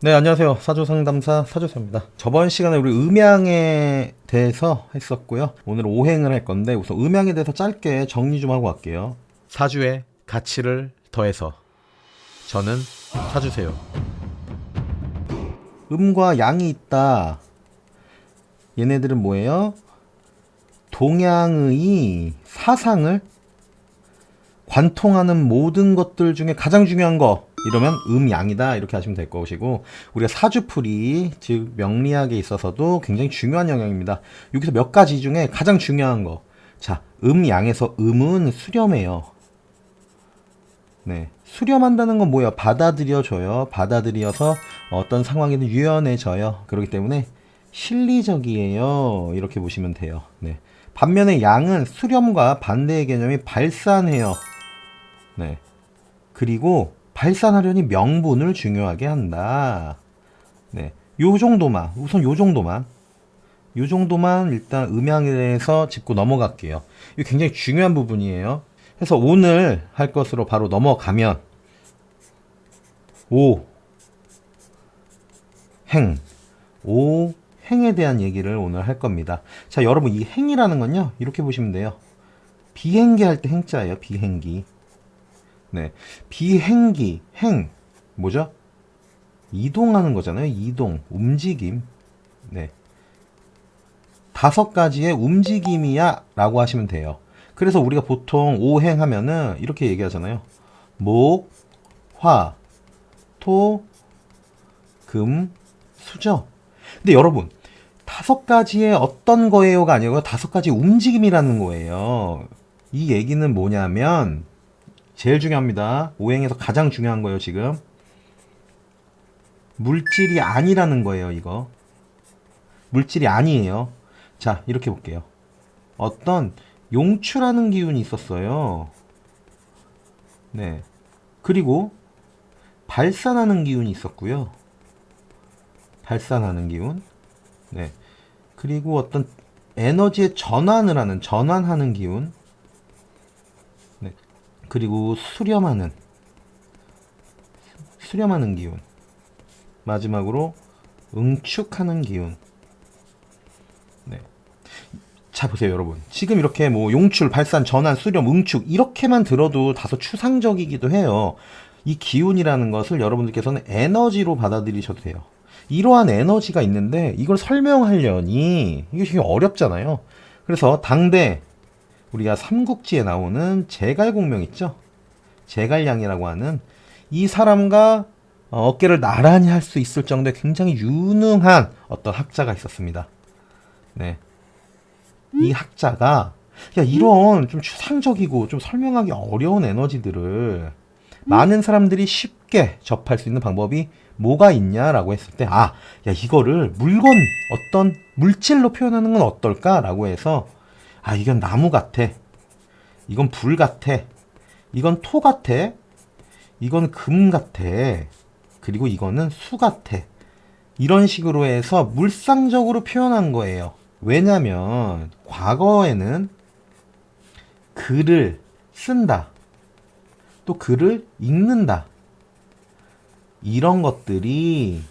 네, 안녕하세요. 사주상담사 사주세입니다. 저번 시간에 우리 음양에 대해서 했었고요. 오늘 오행을 할 건데 우선 음양에 대해서 짧게 정리 좀 하고 갈게요. 사주의 가치를 더해서 저는 사주세요. 음과 양이 있다. 얘네들은 뭐예요? 동양의 사상을 관통하는 모든 것들 중에 가장 중요한 거 이러면 음양이다 이렇게 하시면 될 것이고, 우리가 사주풀이 즉 명리학에 있어서도 굉장히 중요한 영역입니다. 여기서 몇 가지 중에 가장 중요한 거, 자, 음양에서 음은 수렴해요. 네, 수렴한다는 건 뭐예요? 받아들여줘요. 받아들여서 어떤 상황에는 유연해져요. 그렇기 때문에 실리적이에요. 이렇게 보시면 돼요. 네. 반면에 양은 수렴과 반대의 개념이 발산해요. 네. 그리고 발산하려니 명분을 중요하게 한다. 네. 요 정도만, 우선 요 정도만 일단 음양에 대해서 짚고 넘어갈게요. 이거 굉장히 중요한 부분이에요. 그래서 오늘 할 것으로 바로 넘어가면 오행에 대한 얘기를 오늘 할 겁니다. 자, 여러분, 이 행이라는 건요, 이렇게 보시면 돼요. 비행기 할 때 행자예요. 비행기. 네. 비행기, 뭐죠? 이동하는 거잖아요. 이동, 움직임. 네. 5가지의 움직임이야 라고 하시면 돼요. 그래서 우리가 보통 오행 하면은 이렇게 얘기하잖아요. 목, 화, 토, 금, 수죠. 근데 여러분, 5가지의 어떤 거예요가 아니고 5가지 움직임이라는 거예요. 이 얘기는 뭐냐면 제일 중요합니다. 오행에서 가장 중요한 거예요, 지금. 물질이 아니라는 거예요, 이거. 물질이 아니에요. 자, 이렇게 볼게요. 어떤 용출하는 기운이 있었어요. 네. 그리고 발산하는 기운이 있었고요. 발산하는 기운. 네. 그리고 어떤 에너지의 전환하는 기운. 네. 그리고 수렴하는 기운. 마지막으로 응축하는 기운. 네. 자, 보세요, 여러분. 지금 이렇게 뭐 용출, 발산, 전환, 수렴, 응축 이렇게만 들어도 다소 추상적이기도 해요. 이 기운이라는 것을 여러분들께서는 에너지로 받아들이셔도 돼요. 이러한 에너지가 있는데 이걸 설명하려니 이게 되게 어렵잖아요. 그래서 당대 우리가 삼국지에 나오는 제갈공명 있죠? 제갈량이라고 하는 이 사람과 어깨를 나란히 할 수 있을 정도의 굉장히 유능한 어떤 학자가 있었습니다. 네. 이 학자가 야, 이런 좀 추상적이고 좀 설명하기 어려운 에너지들을 많은 사람들이 쉽게 접할 수 있는 방법이 뭐가 있냐라고 했을 때, 야, 이거를 물건, 어떤 물질로 표현하는 건 어떨까라고 해서, 이건 나무 같아. 이건 불 같아. 이건 토 같아. 이건 금 같아. 그리고 이거는 수 같아. 이런 식으로 해서 물상적으로 표현한 거예요. 왜냐면 과거에는 글을 쓴다. 또 글을 읽는다. 이런 것들이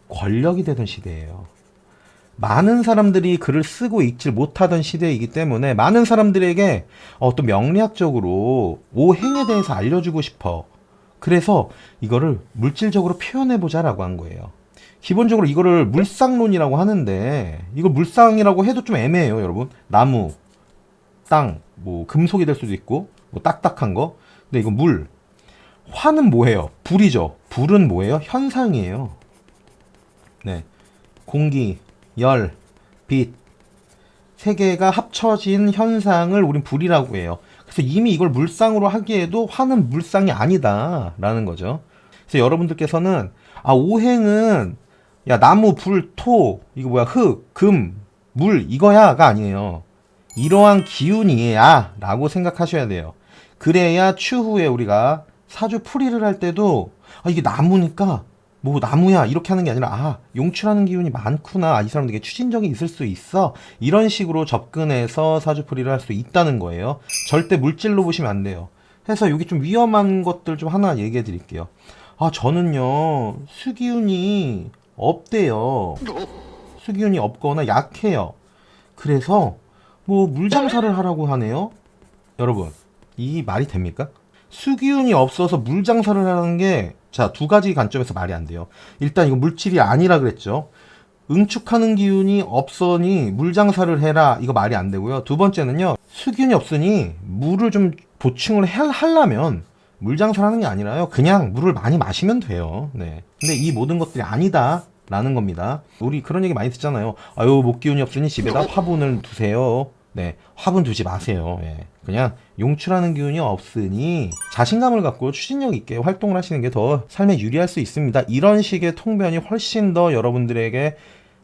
권력이 되던 시대예요. 많은 사람들이 글을 쓰고 읽질 못하던 시대이기 때문에 많은 사람들에게 또 명리학적으로 오행에 대해서 알려주고 싶어. 그래서 이거를 물질적으로 표현해보자라고 한 거예요. 기본적으로 이거를 물상론이라고 하는데, 이걸 물상이라고 해도 좀 애매해요, 여러분. 나무, 땅, 뭐 금속이 될 수도 있고, 뭐 딱딱한 거. 근데 이거 물. 화는 뭐예요? 불이죠. 불은 뭐예요? 현상이에요. 네. 공기, 열, 빛. 3개가 합쳐진 현상을 우린 불이라고 해요. 그래서 이미 이걸 물상으로 하기에도 화는 물상이 아니다 라는 거죠. 그래서 여러분들께서는 오행은 야, 나무, 불, 토, 이거 뭐야, 흙, 금, 물, 이거야가 아니에요. 이러한 기운이야 라고 생각하셔야 돼요. 그래야 추후에 우리가 사주풀이를 할 때도 이게 나무니까 뭐 나무야 이렇게 하는 게 아니라 용출하는 기운이 많구나, 이 사람 되게 추진력이 있을 수 있어, 이런 식으로 접근해서 사주풀이를 할 수 있다는 거예요. 절대 물질로 보시면 안 돼요. 해서 여기 좀 위험한 것들 좀 하나 얘기해 드릴게요. 아, 저는요, 수기운이 없대요. 수기운이 없거나 약해요. 그래서 뭐 물장사를 하라고 하네요. 여러분, 이 말이 됩니까? 수기운이 없어서 물장사를 하는 게, 자, 두 가지 관점에서 말이 안 돼요. 일단 이거 물질이 아니라 그랬죠. 응축하는 기운이 없으니 물장사를 해라. 이거 말이 안 되고요. 두 번째는요. 수기운이 없으니 물을 좀 보충을 하려면 물장사를 하는 게 아니라요. 그냥 물을 많이 마시면 돼요. 네. 근데 이 모든 것들이 아니다. 라는 겁니다. 우리 그런 얘기 많이 듣잖아요. 아유, 목기운이 없으니 집에다 화분을 두세요. 네. 화분 두지 마세요. 예. 그냥 용출하는 기운이 없으니 자신감을 갖고 추진력 있게 활동을 하시는 게 더 삶에 유리할 수 있습니다. 이런 식의 통변이 훨씬 더 여러분들에게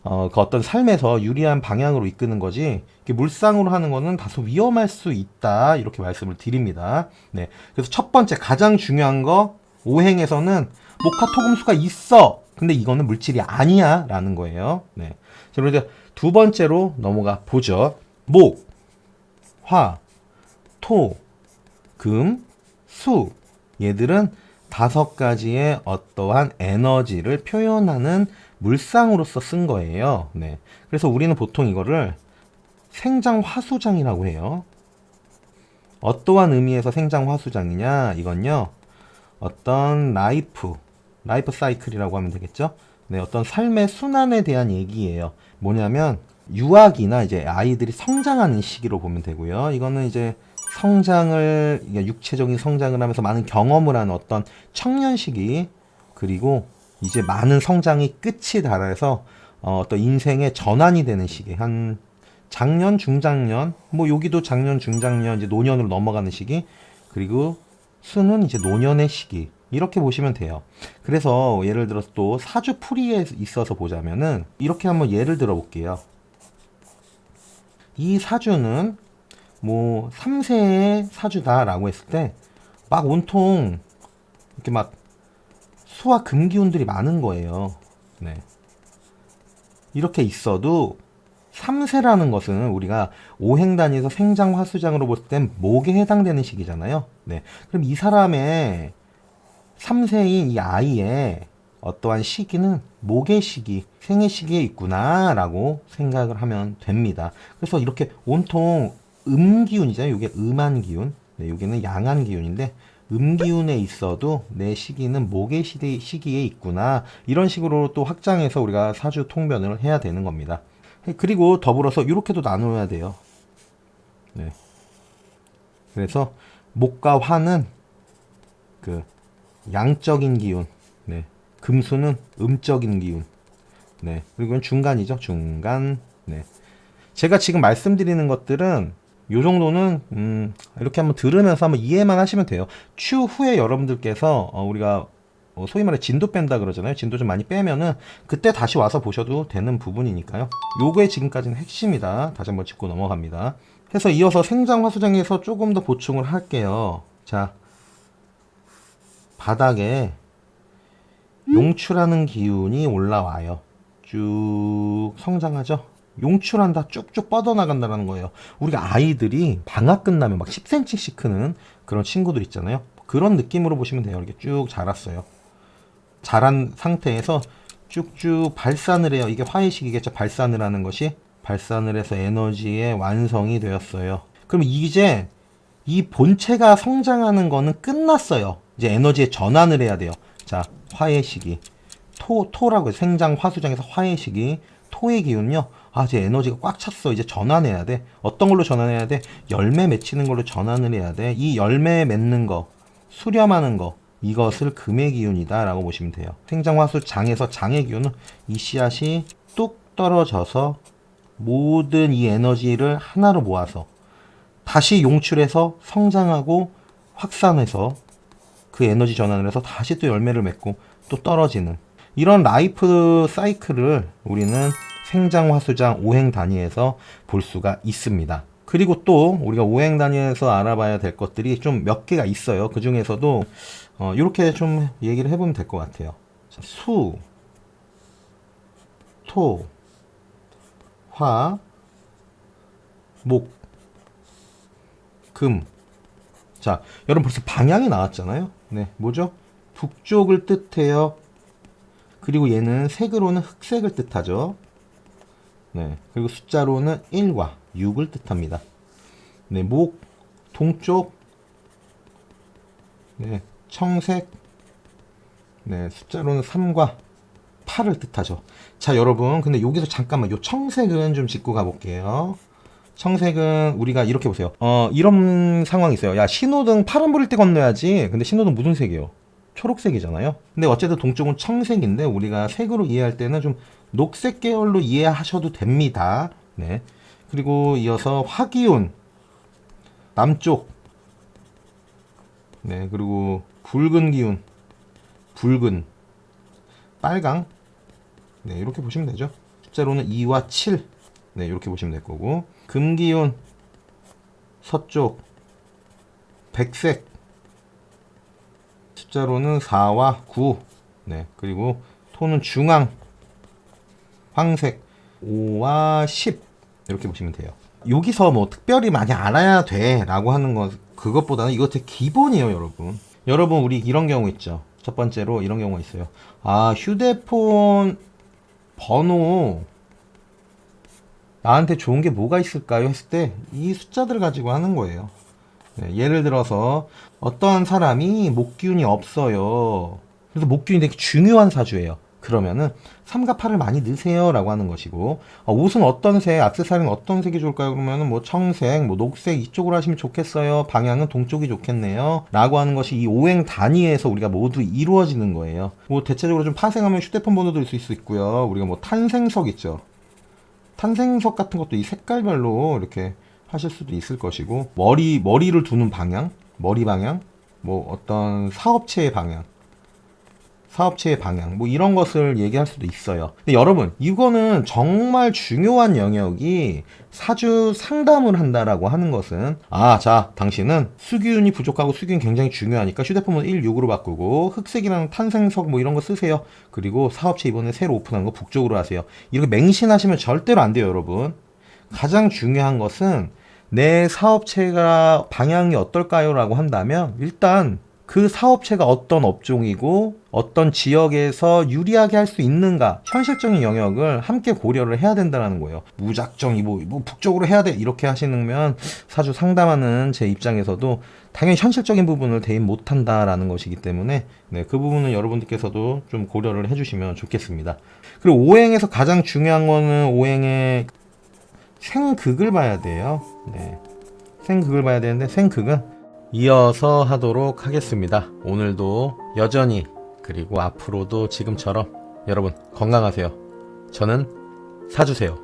그 어떤 삶에서 유리한 방향으로 이끄는 거지, 이렇게 물상으로 하는 거는 다소 위험할 수 있다. 이렇게 말씀을 드립니다. 네. 그래서 첫 번째, 가장 중요한 거, 오행에서는 목화토금수가 있어. 근데 이거는 물질이 아니야. 라는 거예요. 네. 자, 그리고 이제 두 번째로 넘어가 보죠. 목, 화, 토, 금, 수. 얘들은 다섯 가지의 어떠한 에너지를 표현하는 물상으로서 쓴 거예요. 네. 그래서 우리는 보통 이거를 생장화수장이라고 해요. 어떠한 의미에서 생장화수장이냐? 이건요, 어떤 라이프 사이클이라고 하면 되겠죠? 네, 어떤 삶의 순환에 대한 얘기예요. 뭐냐면, 유아기나 이제 아이들이 성장하는 시기로 보면 되고요. 이거는 이제 성장을, 육체적인 성장을 하면서 많은 경험을 하는 어떤 청년 시기, 그리고 이제 많은 성장이 끝이 달해서 어떤 인생의 전환이 되는 시기, 한 장년, 중장년, 뭐 여기도 장년, 중장년, 이제 노년으로 넘어가는 시기, 그리고 수는 이제 노년의 시기, 이렇게 보시면 돼요. 그래서 예를 들어서 또 사주풀이에 있어서 보자면은 이렇게 한번 예를 들어 볼게요. 이 사주는 뭐 3세의 사주다라고 했을 때 막 온통 이렇게 막 수와 금 기운들이 많은 거예요. 네. 이렇게 있어도 3세라는 것은 우리가 오행 단위에서 생장 화수장으로 볼 땐 목에 해당되는 시기잖아요. 네. 그럼 이 사람의 3세인 이 아이의 어떠한 시기는 목의 시기, 생의 시기에 있구나라고 생각을 하면 됩니다. 그래서 이렇게 온통 음기운이잖아요. 이게 음한 기운, 네, 여기는 양한 기운인데, 음기운에 있어도 내 시기는 목의 시기에 있구나, 이런 식으로 또 확장해서 우리가 사주 통변을 해야 되는 겁니다. 그리고 더불어서 이렇게도 나눠야 돼요. 네. 그래서 목과 화는 그 양적인 기운, 네. 금수는 음적인 기운, 네. 그리고 이건 중간이죠. 중간. 네. 제가 지금 말씀드리는 것들은 요 정도는 이렇게 한번 들으면서 한번 이해만 하시면 돼요. 추후에 여러분들께서 우리가 소위 말해 진도 뺀다 그러잖아요. 진도 좀 많이 빼면은 그때 다시 와서 보셔도 되는 부분이니까요. 요게 지금까지는 핵심이다. 다시 한번 짚고 넘어갑니다. 해서 이어서 생장화수장에서 조금 더 보충을 할게요. 자, 바닥에 용출하는 기운이 올라와요. 쭉 성장하죠. 용출한다, 쭉쭉 뻗어나간다는 거예요. 우리가 아이들이 방학 끝나면 막 10cm씩 크는 그런 친구들 있잖아요. 그런 느낌으로 보시면 돼요. 이렇게 쭉 자랐어요. 자란 상태에서 쭉쭉 발산을 해요. 이게 화해식이겠죠. 발산을 하는 것이 발산을 해서 에너지의 완성이 되었어요. 그럼 이제 이 본체가 성장하는 거는 끝났어요. 이제 에너지의 전환을 해야 돼요. 자, 화의 시기. 토라고 해서 생장 화수장에서 화의 시기. 토의 기운요. 아, 이제 에너지가 꽉 찼어. 이제 전환해야 돼. 어떤 걸로 전환해야 돼? 열매 맺히는 걸로 전환을 해야 돼. 이 열매 맺는 거, 수렴하는 거, 이것을 금의 기운이다 라고 보시면 돼요. 생장화수 장에서 장의 기운은 이 씨앗이 뚝 떨어져서 모든 이 에너지를 하나로 모아서 다시 용출해서 성장하고 확산해서 그 에너지 전환을 해서 다시 또 열매를 맺고 또 떨어지는 이런 라이프 사이클을 우리는 생장화수장 오행 단위에서 볼 수가 있습니다. 그리고 또 우리가 오행 단위에서 알아봐야 될 것들이 좀 몇 개가 있어요. 그 중에서도 이렇게 좀 얘기를 해보면 될 것 같아요. 자, 수, 토, 화, 목, 금. 자, 여러분 벌써 방향이 나왔잖아요. 네, 뭐죠? 북쪽을 뜻해요. 그리고 얘는 색으로는 흑색을 뜻하죠. 네. 그리고 숫자로는 1과 6을 뜻합니다. 네. 목, 동쪽, 네. 청색, 네. 숫자로는 3과 8을 뜻하죠. 자, 여러분. 근데 여기서 잠깐만 요 청색은 좀 짚고 가볼게요. 청색은 우리가 이렇게 보세요. 이런 상황이 있어요. 야, 신호등 파란불일 때 건너야지. 근데 신호등 무슨 색이에요? 초록색이잖아요. 근데 어쨌든 동쪽은 청색인데 우리가 색으로 이해할 때는 좀 녹색 계열로 이해하셔도 됩니다. 네. 그리고 이어서 화기운, 남쪽. 네. 그리고 붉은 기운, 붉은, 빨강. 네. 이렇게 보시면 되죠. 숫자로는 2와 7. 네. 이렇게 보시면 될 거고. 금기운, 서쪽, 백색. 숫자로는 4와 9. 네. 그리고 톤은 중앙, 황색, 5와 10. 이렇게 보시면 돼요. 여기서 뭐 특별히 많이 알아야 돼 라고 하는 건 그것보다는 이거 되게 기본이에요, 여러분. 여러분, 우리 이런 경우 있죠. 첫 번째로 이런 경우가 있어요. 아, 휴대폰 번호 나한테 좋은 게 뭐가 있을까요? 했을 때 이 숫자들 가지고 하는 거예요. 네, 예를 들어서 어떤 사람이 목기운이 없어요. 그래서 목기운이 되게 중요한 사주예요. 그러면은 3과 8을 많이 넣으세요 라고 하는 것이고, 옷은 어떤 색, 액세서리는 어떤 색이 좋을까요? 그러면은 뭐 청색, 뭐 녹색 이쪽으로 하시면 좋겠어요. 방향은 동쪽이 좋겠네요 라고 하는 것이 이 오행 단위에서 우리가 모두 이루어지는 거예요. 뭐 대체적으로 좀 파생하면 휴대폰 번호도 있을 수 있고요. 우리가 뭐 탄생석 있죠. 탄생석 같은 것도 이 색깔별로 이렇게 하실 수도 있을 것이고, 머리를 두는 방향, 머리 방향, 뭐 어떤 사업체의 방향, 뭐 이런 것을 얘기할 수도 있어요. 근데 여러분, 이거는 정말 중요한 영역이 사주 상담을 한다라고 하는 것은, 자, 당신은 수기운이 부족하고 수기운이 굉장히 중요하니까 휴대폰은 1, 6으로 바꾸고 흑색이랑 탄생석 뭐 이런 거 쓰세요. 그리고 사업체 이번에 새로 오픈한 거 북쪽으로 하세요. 이렇게 맹신하시면 절대로 안 돼요, 여러분. 가장 중요한 것은 내 사업체가 방향이 어떨까요? 라고 한다면 일단 그 사업체가 어떤 업종이고 어떤 지역에서 유리하게 할 수 있는가, 현실적인 영역을 함께 고려를 해야 된다는 거예요. 무작정 뭐 북쪽으로 해야 돼 이렇게 하시면 사주 상담하는 제 입장에서도 당연히 현실적인 부분을 대입 못한다라는 것이기 때문에, 네, 그 부분은 여러분들께서도 좀 고려를 해주시면 좋겠습니다. 그리고 오행에서 가장 중요한 거는 오행의 생극을 봐야 돼요. 네. 생극을 봐야 되는데 생극은 이어서 하도록 하겠습니다. 오늘도 여전히 그리고 앞으로도 지금처럼 여러분 건강하세요. 저는 사주세요.